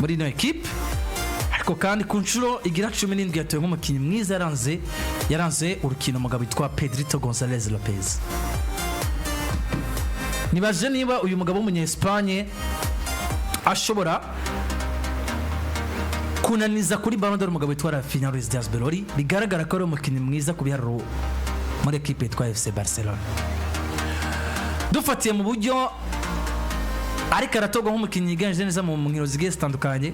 muri no equipe ariko kandi ku nshuro igira 17 yatowe nk'umukinnyi mwiza yaranze urukino mugabo witwa Pedri González Lopez. Nibaje niba uyu mugabo w'umunya-Espagne ashobora kunaniza kuri Ballon d'Or umugabo witwa Raphinha Luis Diaz Belori, bigaragara ko ari umukinnyi mwiza ku biharuro muri equipe yitwa FC Barcelona. Dufatiye mu buryo ariko aratogwa nk'umukinnyi yiganjije neza mu nkino zigiye zitandukanye,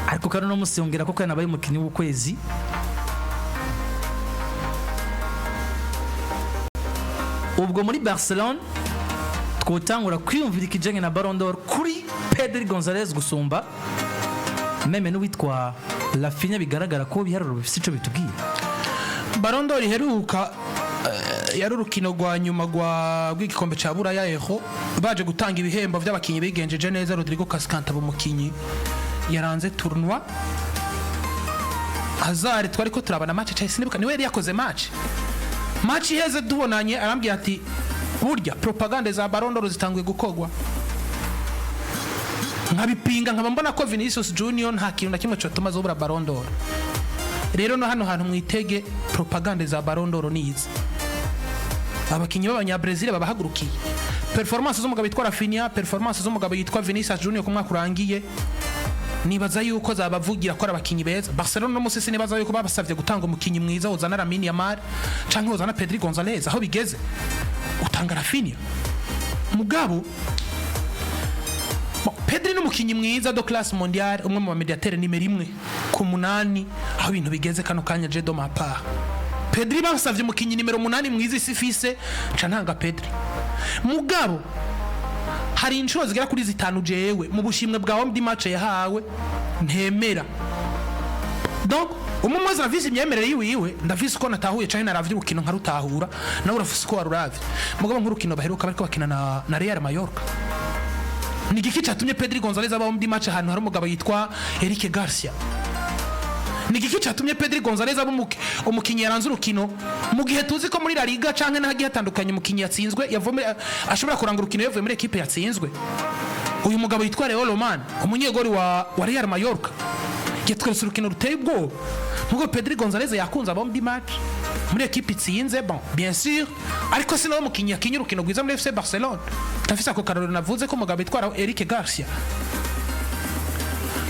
ariko kandi no musiyongera ko kandi abaye umukinnyi w'ukwezi. Ubwo muri Barcelona twotangura kwiyumvira ikijanye na Ballon d'Or kuri Pedri González gusumba meme n'uwitwa Raphinha, bigaragara ko biharuro bifite ico bitubwira. Ballon d'Or iheruka yari urukino rwa nyuma rw'igikombe ca Buraya eho baje gutanga ibihembo by'abakinyi bigenjeje neza. Rodrigo Cascante umukinyi yaranze tournoi. Hazard twari ko turabana match Chelsea nibuka niwe yari yakoze match iheze tubonanye arambwiye ati burya propaganda za Ballon d'Or zitanguye gukogwa. Nkabipinga nkaba mbona ko Vinicius Junior nta kintu na kimwe cyotuma zobura Ballon d'Or. Rero no hano hantu mwitege propaganda za Ballon d'Or nizi. Abakinyi b'abanya Brazil babahagurukiye. Performance z'umugabo witwa Raphinha, performance z'umugabo yitwa Vinicius Junior ku mwaka urangiye. Nibaza yuko zabavugira ko abakinyi beza. Barcelona no musisi nibaza yuko babasavye gutanga umukinyi mwiza uzana Lamine Yamal canke uzana Pedri González. Aho bigeze utanga Raphinha. Mugabo Pedri n'umukinyi mwiza do classe mondiale, umwe mu mediateur nimero 1 ku 8 aho ibintu bigeze kano kanya je do mapa. Pedri basavye umukinyi nimero 8 mwiza isifise cantanga Pedri. Mugabo hari inshuro zigera kuri 5 jewe mu bushimwe bwawe ndi match yahawe ntemera. Donc umumwe zavise imyemerere yiwe ndavise ko natahuye cyane naravye ukino nkarutahura nawe urafise ko waruravye. Mugabo nk'urukino baheruka bariko bakina na Real Mallorca. Nigiki cyatumye Pedri González abaho muri match ahantu hari umugabo yitwa Eric Garcia. Nigiki cyatumye Pedri González abo umukinyi yaranze urukino mu gihe tuzi ko muri La Liga canke nahagiye hatandukanye umukinyi yatsinzwe yavome ashobora kuranga urukino yavuye muri equipe yatsinzwe. Uyu mugabo yitwa Leo Roman umunyegori wa Real Mallorca yatweretse urukino ruteye ubwoba. Mugo Pedri González yakunze abo muri match muri equipe itsinze bon bien sûr, ariko sino umukinyi yakinye urukino rwiza muri FC Barcelona. Tafisa ko Karolo navuze ko mugabo yitwa Eric Garcia.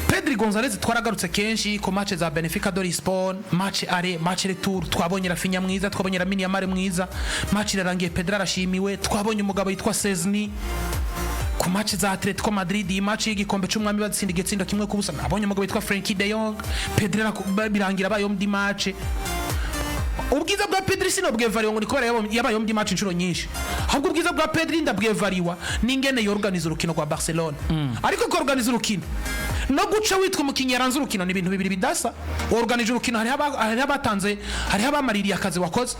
Pedri González twaragarutse kenshi ko match za Benfica do Lisbon, match are match retour twabonye Raphinha mwiza, twabonye Lamine Yamal mwiza, match irarangiye Pedri arashimiwe, twabonye umugabo yitwa Szczesny ku match za Atletico Madrid, iyi match y'igikombe cy'umwami batsinda igitsindo kimwe ku busa. Nabonye umugabo yitwa Frenkie de Jong, Pedri birangira bayo muri match. Ubwiza bwa Pedri sino bwevariwa ngo nikora yabayo muri match inshuro nyinshi. Ahubwo ubwiza bwa Pedri ndabwevariwa ningene yorganiza urukino rwa Barcelona. Ariko ko organiza urukino no guca witwa umukinyi yaranze urukino ni ibintu bibiri bidasa. Organize urukino hari abatanze hari abamaririye akazi wakoze.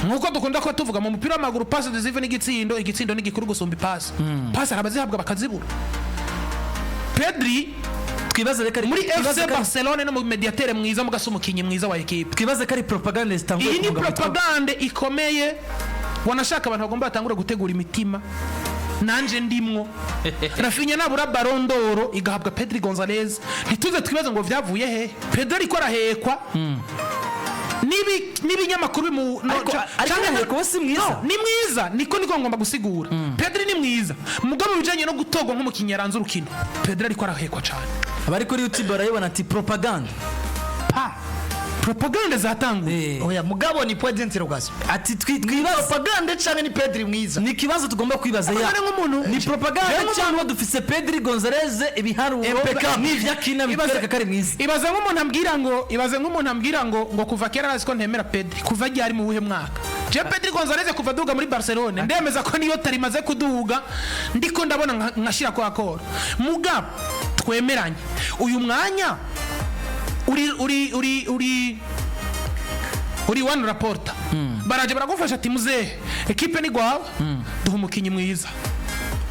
Nkuko dukunda ko tuvuga mu mupira w'amaguru pass decisive n'igitsindo n'igikuru gusumba pass. Pass arabazihabwa bakazibura. Pedri twibaze reka muri FC Barcelona no mu mediateur mwiza mugasa umukinyi mwiza wa equipe. Twibaze kari propaganda zitanguye. Iyi ni propaganda ikomeye wanashaka abantu bagomba batangura gutegura imitima. Nanje ndimwo. Raphinha nabura Ballon d'Or igahabwa Pedri González. Ntituze twibaze ngo vyavuye he. Pedri ariko arahekwa. Nibi nyamakuru mu ariko si mwiza. Ni mwiza niko ngomba gusigura. Pedri ni mwiza. Mugabo bijanye no gutogwa nk'umukinyi yaranze urukino. Pedri ariko arahekwa cyane. Abari kuri YouTube barayibona ati propaganda. Propaganda zatanguye. Oya mugabo ni point interrogation. Ati twibaza propaganda cyane ni Pedri mwiza. Ni kibazo tugomba kwibaza ya. Ni propaganda cyangwa dufise Pedri González ibiharuro n'ivyakina bitwereka kari mwiza. Ibaze nk'umuntu ambwira ngo kuva kera naziko ntemera Pedri. Kuva ryari mu buhe mwaka? Je Pedri González kuva duga muri Barcelona ndemeza ko niyo tarimaze kuduga ndiko ndabona nkashira kwa akora. Mugabo twemeranye. Uyu mwanya uri one reporter baraje baragufasha ati muzehe equipe ni gwawe duha umukinyi mwiza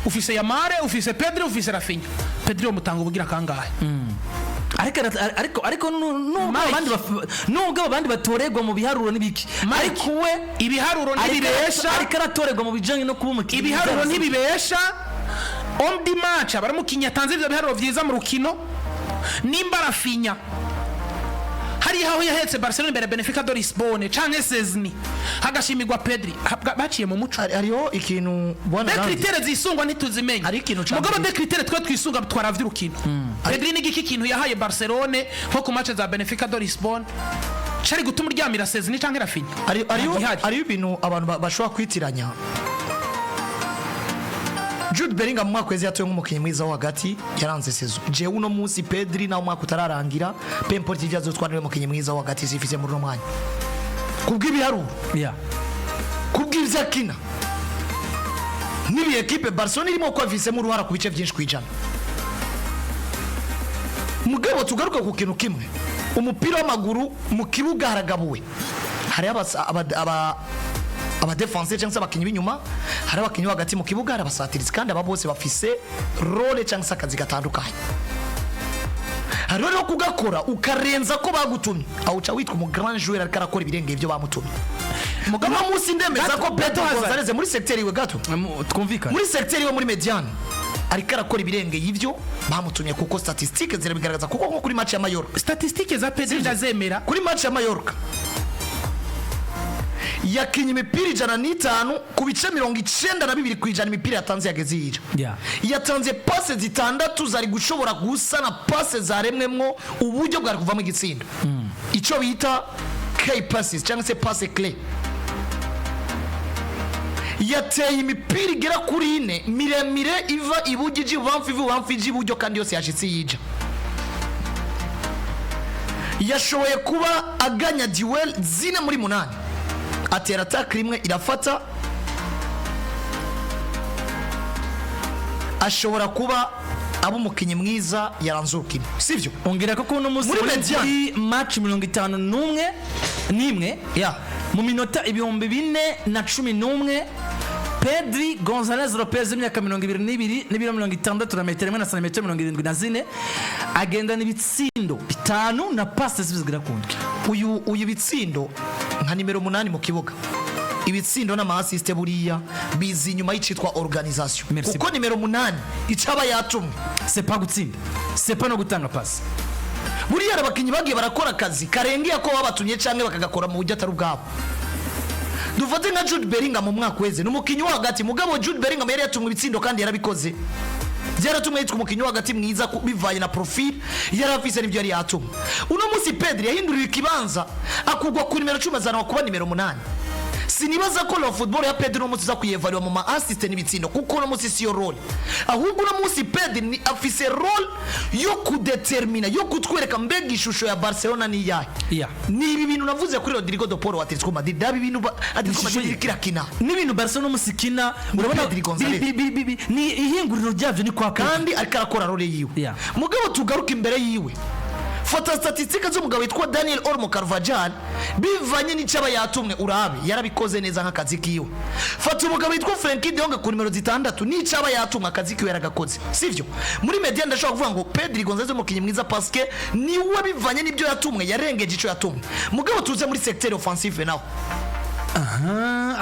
ufise Yamal ufise Pedri ufise Raphinha. Pedri umutanga ubugira kangahe ariko nubwo abandi batoregwa mu biharuro nibiki ariko we ibiharuro ntibibesha ariko aratoregwa mu bijanye no kuba umukinyi. Ibiharuro ntibibesha on the match abaramukinyi atanze ivyo biharuro vyiza mu rukino nimba Raphinha hari aho yahetse Barcelona imbere Benfica de Lisbonne canke Szczesny hagashimirwa Pedri baciye mu muco hariho ikintu bwana de critères zisungwa ntituzimenya Hari ikintu ca mugabo mbere. de critères twe twisunga twaravye urukino Pedri Nigiki kintu yahaye Barcelona nko ku match za Benfica de Lisbonne cari gutuma uryamira Szczesny canke Raphinha hariho ibintu abantu bashobora kwitiranya. Jude Bellingham mwaka wezi yatoye nk'umukinnyi mwiza wo hagati yaranze sezo. Je uno munsi Pedri na umwaka utararangira Pemport ivyazo twanire umukinnyi mwiza wo hagati zifise muri romanya. Kubw'ibiharuro. Kubw'ivyakina. Nibi equipe Barcelona irimo ko avise mu ruhara ku bice byinshi kwijana. Mugabo tugaruka ku kintu kimwe. Umupira w'amaguru mu kibuga haragabuwe. Hari aba defense cyangwa abakinyi b'inyuma, hari abakinyi hagati mu kibuga, hari abasatirizi kandi aba bose bafise role cyangwa akazi gatandukanye. Hari rero kugakora ukarenza ko bagutumye aho uca witwa mu grand joueur ariko arakora ibirenge ibyo bamutumye. Mugabo munsi ndemeza ko Pedro Gonzalez muri secteur iwe gato twumvikana muri secteur iwe muri mediane ariko arakora ibirenge y'ivyo bamutumye kuko statistiques zirabigaragaza kuko nko kuri match ya Mallorca statistiques za Pedri ndazemera kuri match ya Mallorca yakinye imipira 105 ku bice 92 kwijana imipira yatanze yageze yira yatanze passe zitandatu zari gushobora gusana passe zaremwemwo uburyo bwari kuvamo igitsindo ico bita key passes cyangwa se passe clé yateye imipira igera kuri 4 miremire iva ibugiji bamfiji buryo kandi yose yashitse yija yashoboye kuba aganya duel zine muri 8 atera attack rimwe irafata ashobora kuba abo mukinyi mwiza yaranzukina sivyo ongera ko kuno musi muri match 51 nimwe mu minota 2411 Pedri Gonzalez Lopez imyaka 22 n'ibiro 60 na metero 1 na santimetero 74 agenda n'ibitsindo 5 na passes zizgira kundi uyu bitsindo nka nimero 8 mu kibuga ibitsindo na assist buriya bizi nyuma y'icitwa organisation kuko nimero 8 icaba yatumwe c'est pas gutsinda c'est pas no gutanga pass buriya abakinyi bagiye barakora akazi karengiye ko babatumye canke bakagakora mu buryo atari ubwabo. Dufate nka Jude Bellingham mu mwaka weze n'umukinyi wo hagati mugabo Jude Bellingham yari yatumwe ibitsindo kandi yarabikoze byaratumwe yitwa umukinyi wo hagati mwiza bivaye na profil yarafise n'ibyo yari yatumwe. Uno munsi Pedri yahinduriwe ikibanza akugwa ku nimero 10 azana kuba nimero 8. Sinibaza ko lo football ya Pedri no munsi za kuyevaluwa mu assist n'ibitsindo kuko no munsi siyo role ahubwo no munsi Pedri ni afise role yo kudetermina yo kutwereka mbega ishusho ya Barcelona ni yahe ni ibi bintu navuze kuri Rodrigo de Paul wa Atletico Madrid dabi bintu Atletico Madrid kirakina ni bintu Barcelona musikina urabona ni ihinguriro ryavyo ni kwa kandi akarakora role yiwe mugabo tugaruka imbere yiwe fata statistique zo mugabo witwa Daniel Olmo Carvajal bivanye n'icaba yatumwe urabe yarabikoze neza nk'akazi kiwe. Fata umugabo witwa Frenkie de Jong ku nimero 6 n'icaba yatumwe akazi kiwe yaragakoze sivyo muri media ndashaka kuvuga ngo Pedri Gonzalez umukinyi mwiza parce que niwe bivanye n'ibyo yatumwe yarengeje ico yatumwe mugabo tuze muri secteur offensive naho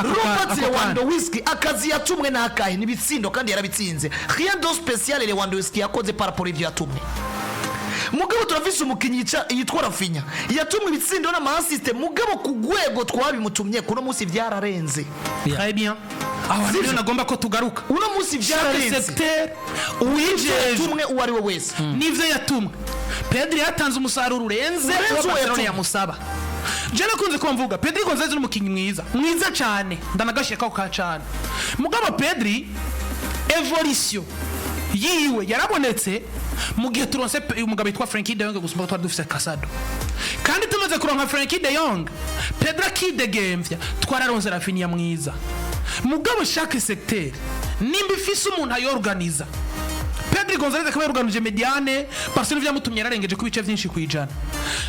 Robert Lewandowski akazi yatumwe n'akahe nibitsindo kandi yarabitsinze rien de spécial Lewandowski yakoze par rapport ivyo yatumwe. Mugabo turafise umukinyi yitwa Raphinha yatumwe ibitsindo na assist mugabo kugwego twabimutumye kuno munsi vyararenze très bien aho rero nagomba ko tugaruka uno munsi vyararenze secteur uwinjeje uwari we wese nivyo yatumwe Pedri yatanze umusaruro urenze Barcelona yamusaba je nakunze ko mvuga Pedri Gonzalez n'umukinyi mwiza cyane ndanagashika ko kacana mugabo Pedri evolution yiwe yarabonetse mu gihe turonse umugabo witwa Frenkie de Jong gusumba twari dufise Casado kandi tumaze kuronka Frenkie de Jong Pedro kidegemvya twararonse Raphinha mwiza mugabo chaque secteur nimba ifise umuntu ayorganiza Pedri Gonzalez akaba yorganije mediane parce que vyamutumye yararengeje ku bice vyinshi kwijana.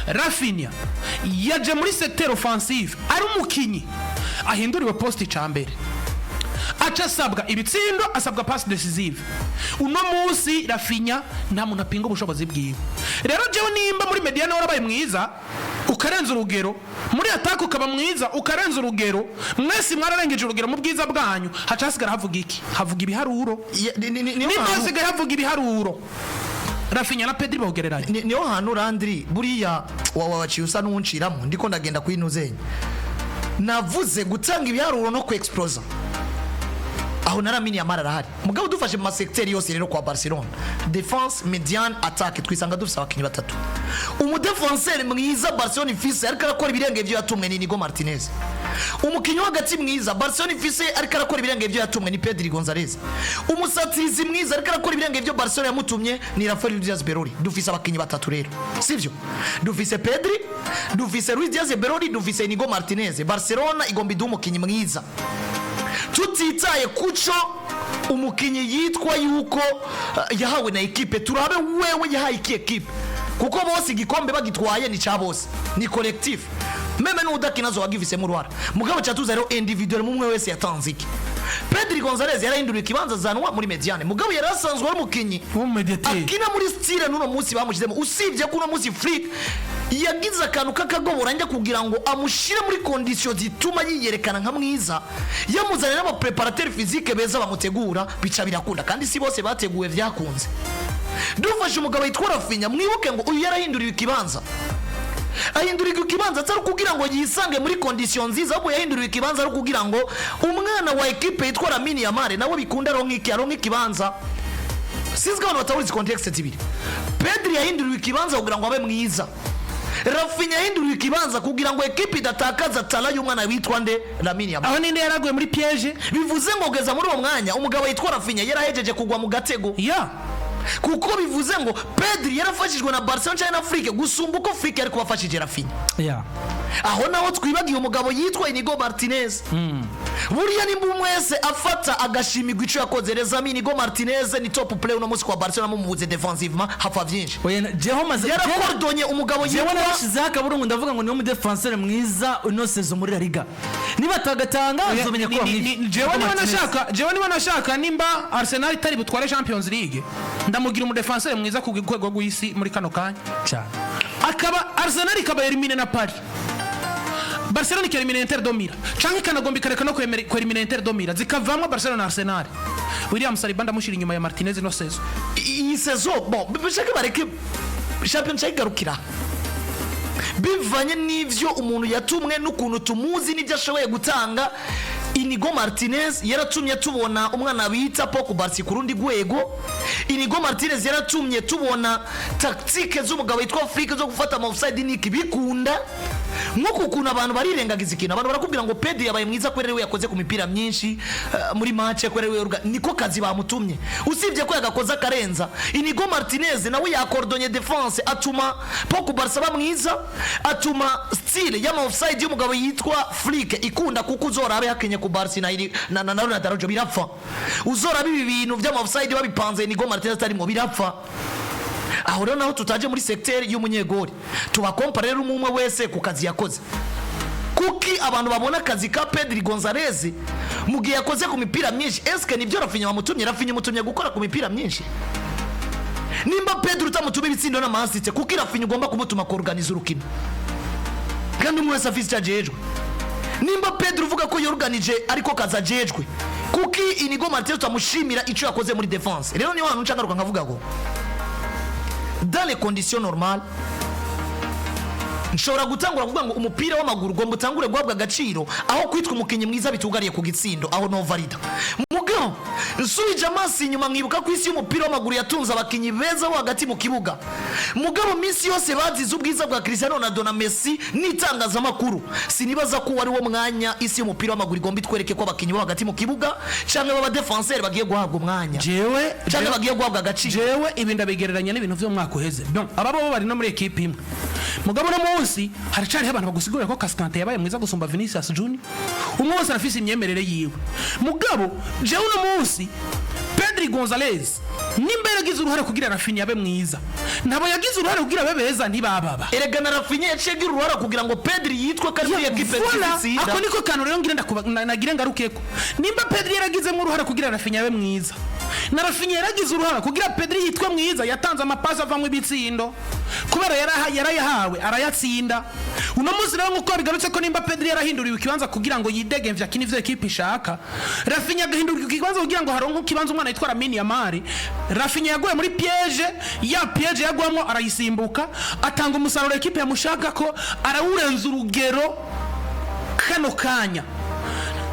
Raphinha yaje muri secteur offensive ari umukinyi ahinduriwe poste icambere acha sabwa ibitsindo asabwa pass decisive uno munsi Raphinha nta muntu apinga ubushobozi bwiwe rero jewe nimba muri mediane warabaye mwiza ukarenza urugero muri attack ukaba mwiza ukarenza urugero mwese mwararengeje urugero mu bwiza bwanyu hacasigara havuga iki havuga ibiharuro ni bose havuga ibiharuro Raphinha na Pedri bawugereranya niho hantu Landry buriya waciye usa n'uwunciramo ndiko ndagenda kwinuzenya navuze gutanga ibiharuro no ku explosa aho naramini ya marara hari mugabo dufashe mu masekiteri yose rero kwa Barcelona defense mediane attaque twisanga dufise abakinyi batatu umudefenseur mwiza Barcelona ifise ariko arakora ibirenge byo yatumwe ni Inigo Martinez umukinyi w'agati mwiza Barcelona ifise ariko arakora ibirenge byo yatumwe ni Pedri Gonzalez umusatirizi mwiza ariko arakora ibirenge byo Barcelona yamutumye ni Rafael Diaz Berori dufise abakinyi batatu rero sivyo dufise Pedri dufise Luis Diaz Berori dufise Inigo Martinez Barcelona igomba iduha umukinyi mwiza tutitaye kuco umukinyi yitwa yuko yahawe na equipe turabe wewe yahaye iki equipe kuko bose igikombe bagitwaye ni cha bose ni collectif meme n'udakinazo wagivise mu rwara mugabo cyatuza rero individual mumwe wese yatanze iki Pedri Gonzalez yarahinduriye kibanza zanwa muri mediane mugabo yarasanzwe ari umukinyi akina muri style nuno munsi bamushizemo usibye kuno munsi Flick yagize akantu kakagobora njya kugira ngo amushire muri conditions zituma yiyerekana nka mwiza yamuzanira aba preparateur physique beza bamutegura bica birakunda kandi si bose bateguwe vyakunze dufashe umugabo yitwa Raphinha mwibuke ngo uyu yarahinduriye ikibanza ahinduriye ikibanza atari kugira ngo yisange muri conditions nziza ahubwo yahinduriye ikibanza ari kugira ngo umwana wa equipe yitwa Lamine Yamal nawe bikunda aronka ikibanza sizwe abantu batawuzi context zibiri Pedri yahinduriye ikibanza kugira ngo abe mwiza Raphinha yahinduriye ikibanza kugira ngo equipe idatakaza tala y'umwana witwa nde Lamine Yamal aho ninde yaraguye muri piège bivuze ngo geza muri uwo mwanya umugabo yitwa Raphinha yarahejeje kugwa mu gatego kuko bivuze ngo Pedri yarafashijwe na Barcelona cyane Afrique gusumba uko Afrique yari kubafashije Raphinha aho naho twibagiye umugabo yitwa Inigo Martinez buriya nimba umwese afata agashimigwa ico yakoze Rezami Inigo Martinez ni top player uno munsi kwa Barcelona mu muze defensivement hafa byinshi jeho maze yarakordonye umugabo yitwa Zaka burungu ndavuga ngo ni umudefenseur mwiza uno sezo muri La Liga niba tagatanga uzomenya ko jewe niba nashaka nimba Arsenal itari butware Champions League ndamugira umudefenseur mwiza ku rwego rw'isi muri kano kanya cyane akaba Arsenal ikaba elimine na Paris Barcelona ikelimine Inter do Milan canke kanagomba ikareka no kwelimine Inter do Milan zikavamwa Barcelona na Arsenal William Saliba ndamushira inyuma ya Martinez no sezo iyi sezo bon bishaka bareke champion cyagarukira bivanye n'ivyo umuntu yatumwe n'ukuntu tumuzi n'ibyo ashoboye gutanga Inigo Martinez yaratumye tubona umwana bita Poko Barsi kurundi gwego Inigo Martinez yaratumye tubona tactique z'umugabo yitwa Afrique zo gufata ama offside niki bikunda nkuko kuna abantu barirengagiza ikintu abantu barakubwira ngo Pedri yabaye mwiza kwerewe yakoze ku mipira myinshi muri match kwerewe niko kazi bamutumye usibye ko yagakoza karenza Inigo Martinez nawe yakordonye defense atuma Poko Barsa bamwiza atuma style y'ama offside y'umugabo yitwa Flick ikunda kuko uzorabe hakenye ku Barca na darajo birapfa uzorabe ibi bintu by'ama offside babipanze Inigo Martinez atari mu birapfa aho rero naho tutaje muri secteur y'umunyegori tubakompare rero umwe wese ku kazi yakoze kuki abantu babona akazi ka Pedri Gonzalez mu gihe yakoze ku mipira myinshi eske nibyo Raphinha mutumye gukora ku mipira myinshi nimba Pedri utamutume ibitsindo n'amansitse kuki Raphinha ugomba kumutuma ko organize urukino kandi umwe wese afise cyajejwe nimba Pedri uvuga ko yorganije ariko kazajejwe kuki Inigo Martinez tutamushimira ico yakoze muri defense rero niho hantu ncangaruka nkavuga ngo dans les conditions normales nshobora gutangura kuvuga ngo umupira w'amaguru gomba utangure guhabwa agaciro aho kwitwa umukinyi mwiza bitugariye ku gitsindo aho no valida mugabo nsubije amaso inyuma mwibuka ku isi y'umupira w'amaguru yatunze abakinyi beza wo hagati mu kibuga mugabo minsi yose bazize ubwiza bwa Cristiano Ronaldo na Messi n'itangazamakuru sinibaza ko wari wo mwanya isi y'umupira w'amaguru igomba itwereke ko abakinyi bo hagati mu kibuga cyangwa baba defenseur bagiye guhabwa umwanya cyangwa bagiye guhabwa agaciro jewe ibi ndabigereranya n'ibintu vyo mwaka uheze bon ababo bari no muri equipe imwe mugabo no munsi haracari abantu bagusigura ko Cascante yabaye mwiza gusumba Vinicius Junior umwe wose arafise imyemerere yiwe mugabo jewe no munsi Pedri Gonzalez nimba yagize uruhare kugira Raphinha yabe mwiza nabo yagize uruhare kugira bebeza ntibababa erega na Raphinha yaciye uruhare kugira ngo Pedri yitwe kari ya equipe nziza ako niko kantu rero ngira nagire ngarukeko nimba Pedri yaragize mu uruhare kugira Raphinha yabe mwiza na Raphinha yaragize uruhare kugira Pedri yitwe mwiza yatanze amapasi avamwe ibitsindo kubera yarayahawe arayatsinda uno munsi rero nkuko bigarutse ko nimba Pedri yarahinduriwe ikibanza kugira ngo yidegemvye akini ivyo equipe ishaka, Raphinha agahindurirwa ikibanza kugira ngo haronke ikibanza umwana yitwa Lamine Yamal. Raphinha yaguye muri piège, ya piège yagwamwo arayisimbuka, atanga umusaruro equipe yamushaka ko arawurenza urugero kano kanya.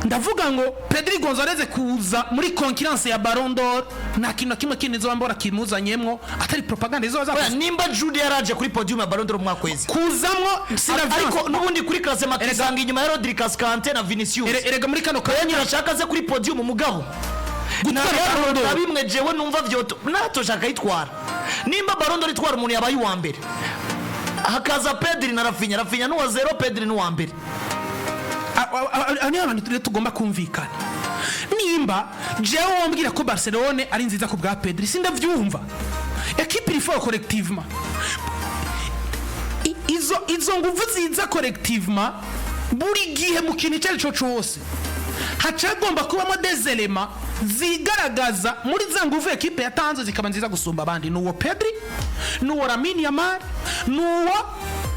Ndavuga ngo Pedri Gonzalez kuza muri concurrence ya Ballon d'Or nta kintu kimwe kindi nzobambora kimuzanyemwo atari propaganda izoza. Nimba Jude yaraje kuri podium ya Ballon d'Or mwakwezi kuzamwo ariko nubundi kuri classement kisanga inyuma ya Rodri, Cascante na Vinicius. Erega muri kano kanya urashaka ze kuri podium umugabo na bimwe jewe numva vyoto nato shaka itwara. Nimba Ballon d'Or itwara umuntu yabaye uwa mbere hakaza Pedri na Raphinha, Raphinha nuwa 0, Pedri nuwa mbere. Aniyo abantu tugomba kumvikana. Nimba jewe wombwira ko Barcelone ari nziza ku bwa Pedri sindavyumva. Equipe iri fort collectivement. Izo nguvu ziza collectivement buri gihe mu kintu cyari cyose hacagomba kubamo des éléments zigaragaza muri za nguvu equipe yatanze zikaba nziza gusumba abandi. Nuwo Pedri, nuwo Lamine Yamal, nuwo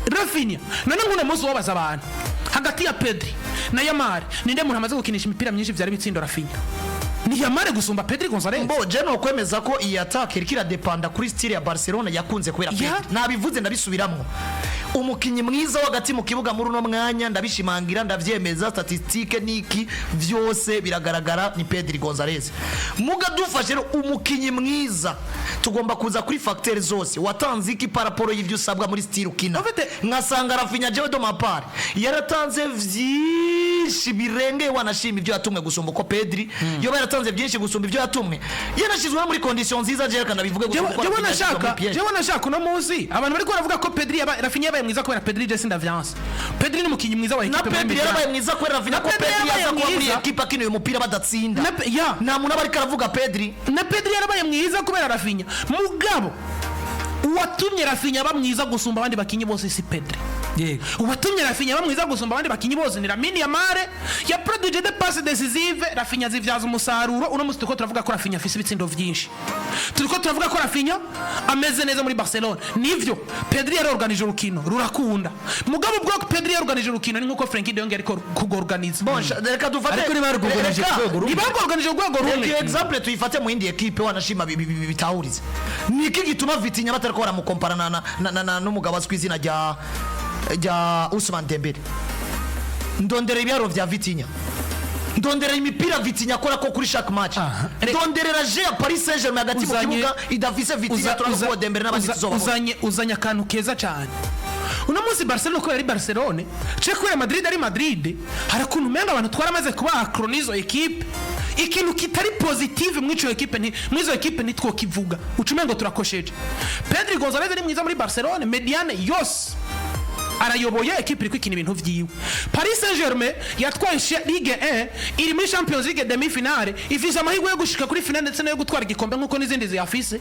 Raphinha. None nguno muzo wabaza abantu hagati ya Pedri na Yamal ninde muntu amaze gukinisha imipira myinshi vyari bitsindo Raphinha? Ni Yamal gusumba Pedri Gonzalez. Mbo je no kwemeza ko iyi attaque irikira dependa kuri style ya Barcelona yakunze kubera Pedri. Nabivuze ndabisubiramwo. Umukinyi mwiza wagati mu kibuga muri no mwanya ndabishimangira ndavyemeza, statistique niki vyose biragaragara ni Pedri Gonzalez. Muga dufashe umukinyi mwiza tugomba kuza kuri facteur zose watanze iki paraporo y'ivyo usabwa muri style ukina. Nkasanga Raphinha jewe do mapare yaratanze vyinshi birenge wanashima ivyo yatumwe gusumba ko Pedri Yoba yaratanze byinshi gusumba ivyo yatumwe yanashizwe muri condition nziza je kana bivuge gusumba ko jewe nashaka no muzi abantu bari ko baravuga ko Pedri Raphinha yabaye mwiza kubera Pedri je sindavyance. Pedri ni mukinyi mwiza wa equipe. Na Pedri yarabaye mwiza kubera Raphinha ko Pedri yaza kuba muri equipe akino umupira badatsinda. Na muntu bari karavuga Pedri. Na Pedri yarabaye mwiza kubera Raphinha. Mugabo uwatumye Raphinha bamwiza gusumba abandi bakinyi bose si Pedri. Uwatumye Raphinha bamwiza gusumba abandi bakinyi bose ni Lamine Yamal. Ya produit de passe décisive Raphinha zivyaza umusaruro. Uno musi tuko turavuga ko Raphinha afise ibitsindo vyinshi. Turiko turavuga ko Raphinha ameze neza muri Barcelona. Nivyo Pedri yarorganije urukino rurakunda. Mugabo bwo Pedri yarorganije urukino ni nkuko Frenkie de Jong ariko kugorganiza. Bon, reka dufate ariko nibarugorganije rwego rumwe. Nibarugorganije rwego rumwe. Iyo example tuyifate mu indi equipe wanashima bitahurize. Niki gituma Vitinha batariko baramukomparana na n'umugabo azwizina rya Ousmane Dembele. Ndondere ibyaro vya Vitinha, ndondere imipira Vitinha akora ko kuri chaque match, ndonderera je ya Paris Saint-Germain hagati mu kibuga idafise Vitinha turako Dembele n'abandi tuzoba uzanya kantu keza cyane. Uno munsi Barcelona ko yari Barcelona cekwe Madrid ari Madrid harakuntu menga abantu twaramaze kuba acronizo equipe ikintu kitari positive mwico equipe ni mwizo equipe nitwo kivuga ucumengo turakosheje. Pedri Gonzalez ari mwiza muri Barcelona mediane yose arayoboye equipe iri kwikina ibintu vyiwe. Paris Saint-Germain yatwaye Ligue 1 iri muri Champions League demi finale ifise amahirwe yo gushika kuri finale ndetse no gutwara igikombe nkuko n'izindi ziyafise.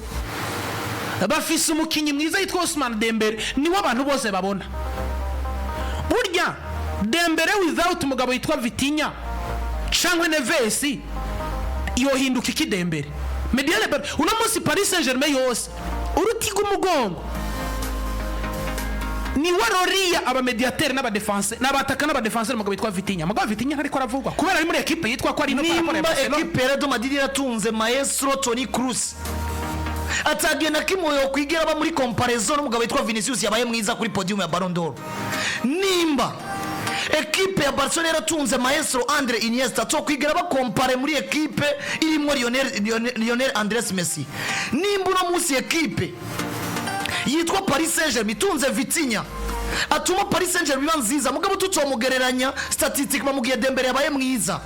Bafise umukinyi mwiza yitwa Ousmane Dembele niwe abantu bose babona. Burya Dembele without umugabo yitwa Vitinha cyangwa Neves iyo hinduka iki Dembele mediane uno munsi Paris Saint-Germain yose urutiga umugongo ni waroria aba mediateur n'aba defense n'abataka n'aba defenseur mugabo yitwa Vitinha. Mugabo Vitinha ariko aravugwa kubera ari muri equipe yitwa ko ari no paraporo ya Barcelona. Equipe ya Madrid iratunze maestro Toni Kroos atagena kimoyo kwigera ba muri comparaison n'umugabo yitwa Vinicius yabaye mwiza kuri podium ya Ballon d'Or. Nimba equipe ya Barcelona iratunze maestro Andre Iniesta to kwigera ba compare muri equipe irimo Lionel Andres Messi. Nimba no musi equipe yitwa Paris Saint-Germain itunze Vitinha atuma Paris Saint-Germain banziza mugabo tutomugereranya statistique bamugiye Dembele yabaye mwiza.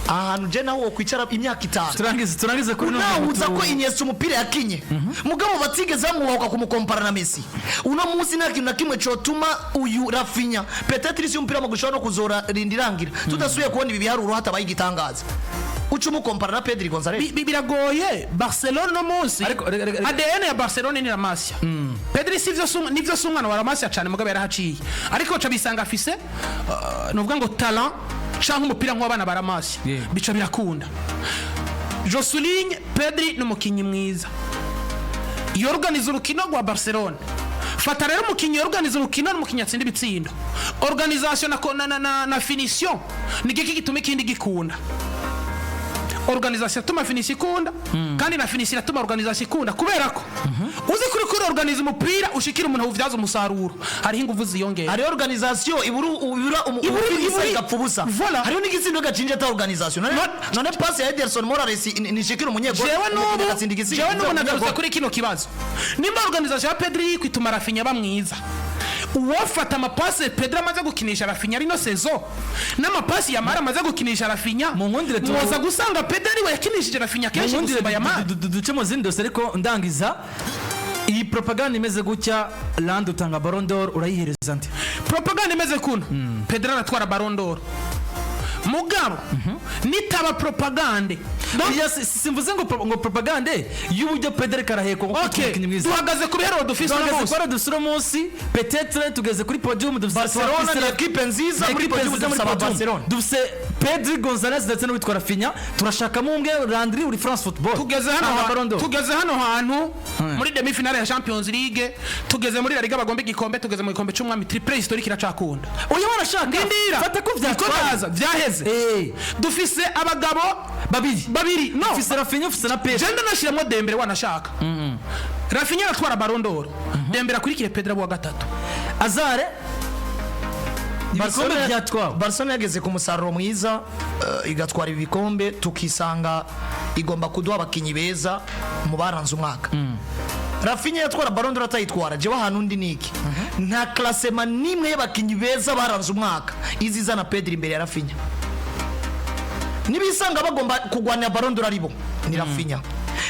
Ahantu je nawo kwicara imyaka 5 turangize kuri no uza ko Iniesta umupira yakinye mugabo batigeze bamuhoka kumukompara na Messi. Uno munsi nta kintu na kimwe Cotuma uyu Raphinha peut-être si umupira mugushobora no kuzora rindirangira tudasuye kubona ibi biharuro hatabaye igitangaza ucumu kompara na Pedri Gonzalez. Biragoye Barcelona no munsi ADN ya Barcelona ni Ramasya. Pedri sivyo nivyo sungana wa Ramasya cyane mugabo yarahaciye ariko cha bisanga afise novuga ngo talent cyangwa umupira nk'abana baramasya bica birakunda. Josuligne Pedri n'umukinyi mwiza yorganiza urukino rwa Barcelona fata rero umukinyi organize urukino n'umukinyi atsinda ibitsindo organisation na finition nigiki gituma ikindi gikunda organisation tuma finish ikunda kandi na finish iratuma organisation ikunda kubera ko uzi kuri organize umupira ushikira umuntu uvyaza umusaruro hari inguvu ziyongera hari organisation ibura igapfubusa hari n'igitsindo gacinje ta organisation none pass ya Ederson Morales nishikira umunyego jewe n'ubu nagaruka kuri kino kibazo nimba organisation ya Pedri kwituma Raphinha bamwiza uwafata amapasi Pedri amaze gukinisha Raphinha rino sezo n'amapasi Yamara amaze gukinisha Raphinha muza gusanga Pedri we yakinishije Raphinha kenshi gusumba Yamara duce mu zindi dose ariko ndangiza iyi propaganda imeze gutya Land utanga Ballon d'Or urayihereza nti propaganda imeze kuno Pedri aratwara Ballon d'Or mugabo nitaba propagande simvuze ngo propagande y'uburyo Pedri karaheko duhagaze ku bihero dufise no munsi peut-être tugeze kuri podium dufise Barcelona ni equipe nziza muri podium dufise Barcelona dufise Pedri Gonzalez ndetse n'uwitwa Raphinha turashaka munge Landry uri France Football tugeze hano hantu muri demi finale ya Champions League tugeze muri La Liga bagomba igikombe tugeze mu gikombe cy'umwami triple historique iracakunda uyu warashaka ndindira fata ko vyaheze dufise abagabo babiri no dufise Raphinha ufise na Pedri jenda nashiramo Dembele wanashaka Raphinha aratwara Ballon d'Or Dembele akurikire Pedri wa gatatu Azare ibikombe byatwawe Barcelona yageze ku musaruro mwiza igatwara ibikombe tukisanga igomba kuduha abakinyi beza mu baranze umwaka Raphinha yatwara Ballon d'Or atayitwara jewe ahantu ndi niki nta classement nimwe y'abakinyi beza baranze umwaka iziza na Pedri imbere ya Raphinha nibisanga bagomba kugwanira Ballon d'Or aribo ni Raphinha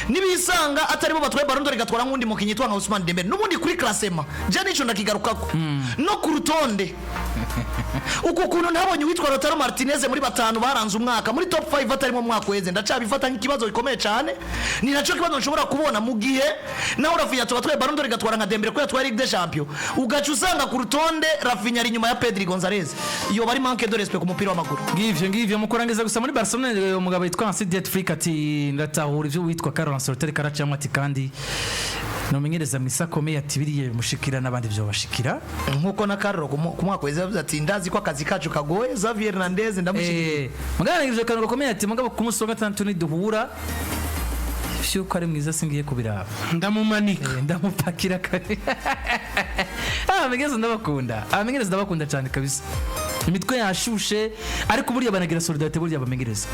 nibisanga ataribo batwaye Ballon d'Or igatwara nk'undi mukinyi twanga Ousmane Dembele nubundi kuri classement je nico ndakigarukako no ku rutonde uko kuntu ntabonye witwa Lautaro Martinez muri batanu baranze umwaka muri top 5 atarimo umwaka weze ndacabifata nk'ikibazo gikomeye cyane ni naco kibazo nshobora kubona mu gihe naho Raphinha tubatwaye Ballon d'Or igatwara nka Dembele ko yatwaye Ligue des Champions ugaca usanga ku rutonde Raphinha ari nyuma ya Pedri Gonzalez iyo bari manque de respect ku mupira w'amaguru ngivyo mukorangeza gusa muri Barcelona umugabo yitwa Ansidiet Flick ati ndatahura ivyo witwa Carlo Ancelotti karacamwe ati kandi nomenyereza misakomeye ati biriye mushikira nabandi byo bashikira nkuko na Carlo ku mwaka weze ati ndazi ko akazi kacu kagoye Xavier Hernandez ndamushikira muganirije Carlo gakomeye ati mugabo ku munsi wa gatandatu ni duhura shyuko ari mwiza singiye kubiraba ndamumanika ndamupakira kare amengereza ndabakunda cyane kabisa imitwe yashushe ariko buriya banagira solidarité buriya bamengereza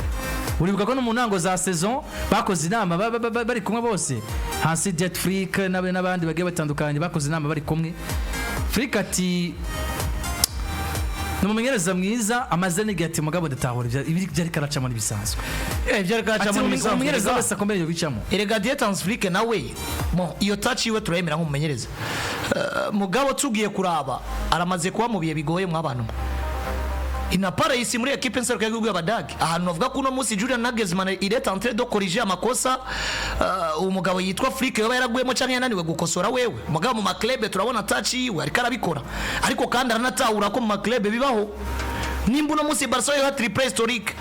uribuka ko no mu ntango za saison bakoze inama bari kumwe bose hasi Jet Flick n'abandi bagiye batandukanye bakoze inama bari kumwe Flick ati numumenyereza mwiza amazene gati mugabo datahura ibiri byari karacamo nibisanzwe byari karacamo nibisanzwe umumenyereza wese akomeye yo bicamo erega Dietans Flick nawe iyo touch iwe turayemera nk'umumenyereza mugabo tugiye kuraba aramaze kuba mu biye bigoye mw'abantu inapara isi muri equipe nseruka y'igihugu y'Abadage ahantu bavuga ko uno munsi Julian Nagelsmann il est en train de corriger amakosa umugabo yitwa Flick yoba yaraguyemo cyangwa yananiwe gukosora wewe mugabo mu maklebe turabona touch yiwe ariko arabikora ariko kandi aranatahura ko mu maklebe bibaho nimba uno munsi Barcelona ya triple historique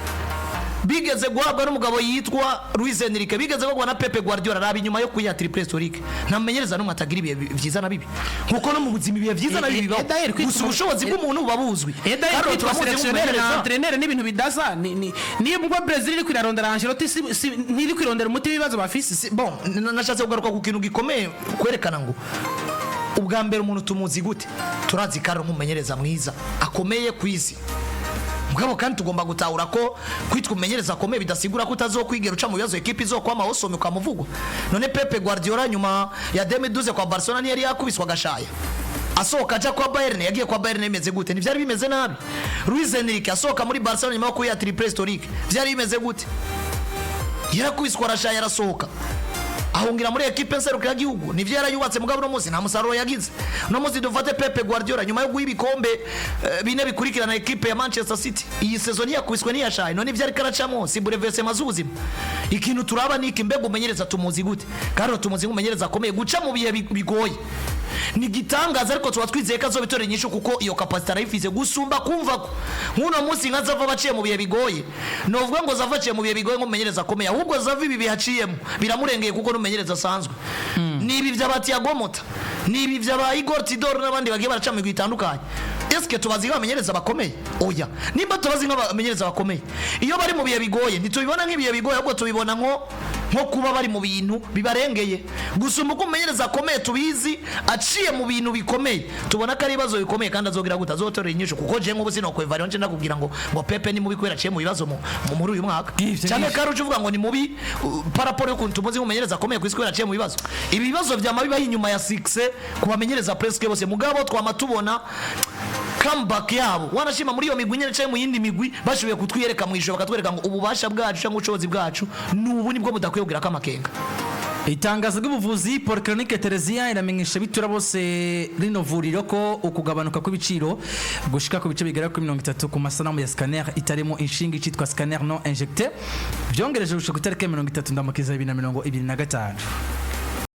bigeze guhabwa n'umugabo yitwa Luis Enrique bigeze guhabwa na Pepe Guardiola rabi nyuma yo kuya triple historique ntamenyereza no matagira ibiye byiza na bibi nkuko no mu buzima ibiye byiza na bibi gusa ubushobozi bw'umuntu babuzwi kandi turamuselectionner na entraîneur n'ibintu bidasa ni mbwa Brazil iri kwirarondera Ancelotti ntiri kwirondera umuti w'ibibazo bafise bon nashatse kugaruka ku kintu gikomeye kwerekana ngo ubwa mbere umuntu tumuzi gute turazi Carlo nk'umumenyereza mwiza akomeye kwisi mugabo kandi tugomba gutahura ko kwitwa umenyereza akomeye bidasigura ko utazokwigera uca mu bibazo equipe izokwama hosome kwa muvugo none Pepe Guardiola nyuma ya 2012 kwa Barcelona ni yari yakubiswa gashaya asohoka aja kwa Bayern yagiye kwa Bayern imeze gute ntivyari bimeze nabi Luis Enrique asohoka muri Barcelona nyuma yo kuya triple historique vyari bimeze gute yarakubiswa rashaya yarasohoka ahungira muri equipe nseruka y'igihugu nivyo yarayubatse mugabo no munsi nta musaruro yagize no munsi dufate Pepe Guardiola nyuma yo guhibikombe bine bikurikirana equipe ya Manchester City iyi saison yakubiswe niyashaye none ivyo ari karacamo si burevese mazuzima ikintu turaba niki mbego umenyereza tumuzi gute kandi tumuzi umenyereza akomeye guca mu bihe bigoye ni gitangaza ariko tuba twizeye ko azobitorera inyishu kuko iyo capacity arayifize gusumba kumva ko nk'uno munsi nka zava baciye mu bihe bigoye novuga ngo zava aciye mu bihe bigoye nk'umumenyereza akomeye ahubwo zava ibi bihaciyemo biramurengeye kuko n'umumenyereza asanzwe nibi by'abati yagomota nibi by'aba Igor Tidor n'abandi bagiye baraca mu bitandukanye eske tubazi nk'abamenyereza bakomeye oya nimba tubazi nk'abamenyereza bakomeye iyo bari mu bihe bigoye ntitubibona nk'ibihe bigoye ahubwo tubibona nko kuba bari mu bintu bibarengeye gusumba uko umumenyereza akomeye tubizi aciye mu bintu bikomeye tubona ko ari ibibazo bikomeye kandi azogira gute azotorera inyishu kuko je nk'ubu sinokwevariyo nje ndakubwira ngo Pepe ni mubi kubera aciye mu bibazo muri uyu mwaka cyane ko ari uvuga ngo ni mubi paraporo yo kuntu tumuzi nk'umumenyereza akomeye ku isi kubera aciye mu bibazo ibi bibazo byama bibaho inyuma ya 6 ku bamenyereza presque bose mugabo twama tubona comeback yabo wanashima muri iyo migwi nyene cyaye mu yindi migwi bashoboye kutwiyereka mu ijoro bakatwereka ngo ububasha bwacu cyangwa ubushobozi bwacu nubu nibwo budakwiye kugira kamakenga. Itangazo ry'ubuvuzi Polyclinique Theresia iramenyesha bitura bose rino vuriro ko ukugabanuka kw'ibiciro gushika ku bice bigera kuri 30 ku masanamu ya scanner itarimo inshinga icitwa scanner non injecté byongereje gushika ku tariki 30 ndamukiza 2025.